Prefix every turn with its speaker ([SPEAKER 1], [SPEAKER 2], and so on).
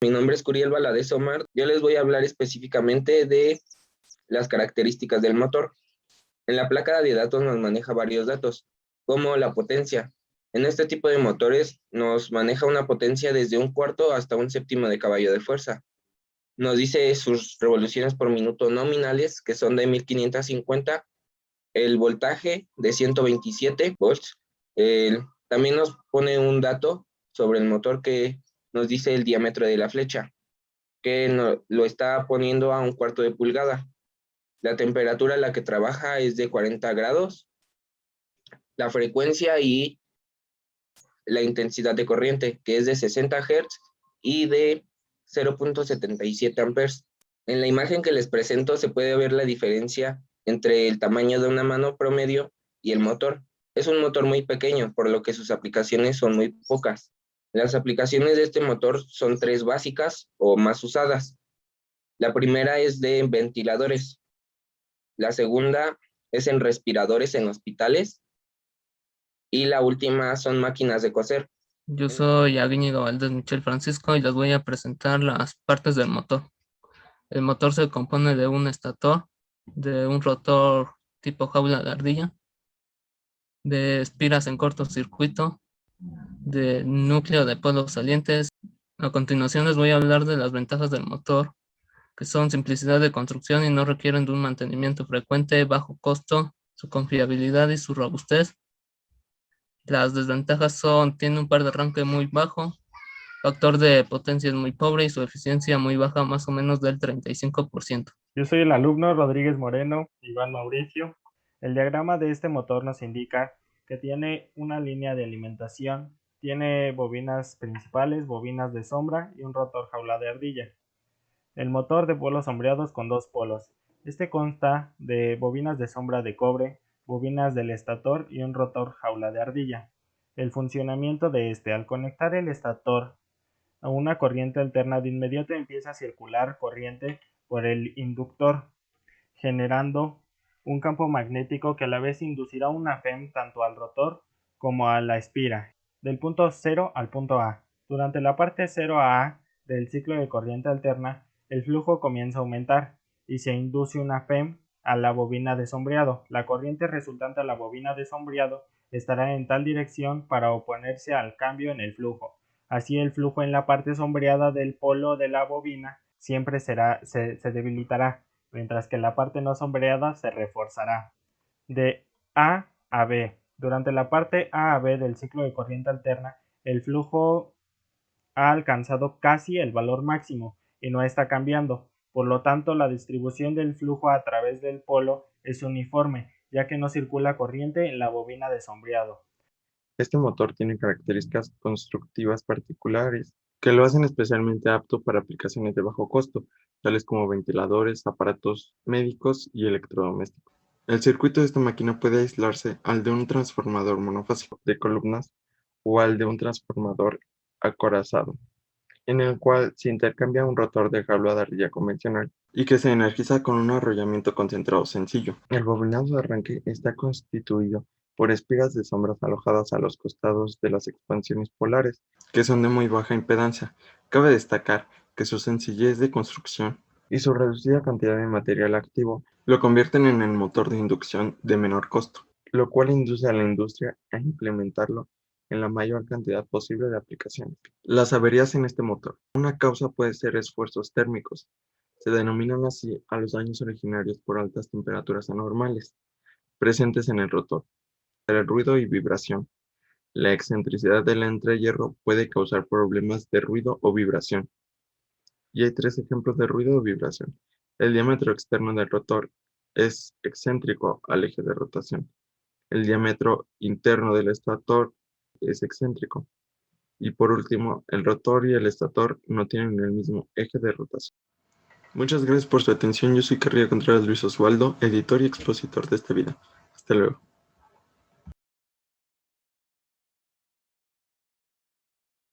[SPEAKER 1] Mi nombre es Curiel Valadez Omar. Yo les voy a hablar específicamente de las características del motor. En la placa de datos nos maneja varios datos, como la potencia. En este tipo de motores nos maneja una potencia desde un cuarto hasta un séptimo de caballo de fuerza. Nos dice sus revoluciones por minuto nominales, que son de 1550, el voltaje de 127 volts. También nos pone un dato sobre el motor que nos dice el diámetro de la flecha, que lo está poniendo a un cuarto de pulgada. La temperatura a la que trabaja es de 40 grados, la frecuencia y la intensidad de corriente, que es de 60 Hz y de 0.77 amperes. En la imagen que les presento se puede ver la diferencia entre el tamaño de una mano promedio y el motor. Es un motor muy pequeño, por lo que sus aplicaciones son muy pocas. Las aplicaciones de este motor son tres básicas o más usadas. La primera es de ventiladores. La segunda es en respiradores en hospitales. Y la última son máquinas de coser.
[SPEAKER 2] Yo soy Agüiñigo Valdés Michel Francisco y les voy a presentar las partes del motor. El motor se compone de un estator, de un rotor tipo jaula de ardilla, de espiras en cortocircuito, de núcleo de polos salientes. A continuación les voy a hablar de las ventajas del motor, que son simplicidad de construcción y no requieren de un mantenimiento frecuente, bajo costo, su confiabilidad y su robustez. Las desventajas son, tiene un par de arranque muy bajo, factor de potencia es muy pobre y su eficiencia muy baja, más o menos del 35%.
[SPEAKER 3] Yo soy el alumno Rodríguez Moreno, Iván Mauricio. El diagrama de este motor nos indica que tiene una línea de alimentación, tiene bobinas principales, bobinas de sombra y un rotor jaula de ardilla. El motor de polos sombreados con dos polos. Este consta de bobinas de sombra de cobre, bobinas del estator y un rotor jaula de ardilla. El funcionamiento de este: al conectar el estator a una corriente alterna, de inmediato empieza a circular corriente por el inductor, generando un campo magnético que a la vez inducirá una FEM tanto al rotor como a la espira, del punto 0 al punto A. Durante la parte 0 a A del ciclo de corriente alterna, el flujo comienza a aumentar y se induce una FEM a la bobina de sombreado. La corriente resultante a la bobina de sombreado estará en tal dirección para oponerse al cambio en el flujo. Así, el flujo en la parte sombreada del polo de la bobina siempre se debilitará, mientras que la parte no sombreada se reforzará. De A a B. Durante la parte A a B del ciclo de corriente alterna, el flujo ha alcanzado casi el valor máximo y no está cambiando. Por lo tanto, la distribución del flujo a través del polo es uniforme, ya que no circula corriente en la bobina de sombreado.
[SPEAKER 4] Este motor tiene características constructivas particulares que lo hacen especialmente apto para aplicaciones de bajo costo, tales como ventiladores, aparatos médicos y electrodomésticos. El circuito de esta máquina puede aislarse al de un transformador monofásico de columnas o al de un transformador acorazado, en el cual se intercambia un rotor de jaula de ardilla convencional y que se energiza con un arrollamiento concentrado sencillo. El bobinado de arranque está constituido por espiras de sombras alojadas a los costados de las expansiones polares, que son de muy baja impedancia. Cabe destacar que su sencillez de construcción y su reducida cantidad de material activo lo convierten en el motor de inducción de menor costo, lo cual induce a la industria a implementarlo en la mayor cantidad posible de aplicaciones. Las averías en este motor. Una causa puede ser esfuerzos térmicos. Se denominan así a los daños originarios por altas temperaturas anormales presentes en el rotor. El ruido y vibración. La excentricidad del entrehierro puede causar problemas de ruido o vibración. Y hay tres ejemplos de ruido o vibración. El diámetro externo del rotor es excéntrico al eje de rotación. El diámetro interno del estator es excéntrico. Y por último, el rotor y el estator no tienen el mismo eje de rotación. Muchas gracias por su atención. Yo soy Carrillo Contreras Luis Osvaldo, editor y expositor de este video. Hasta luego.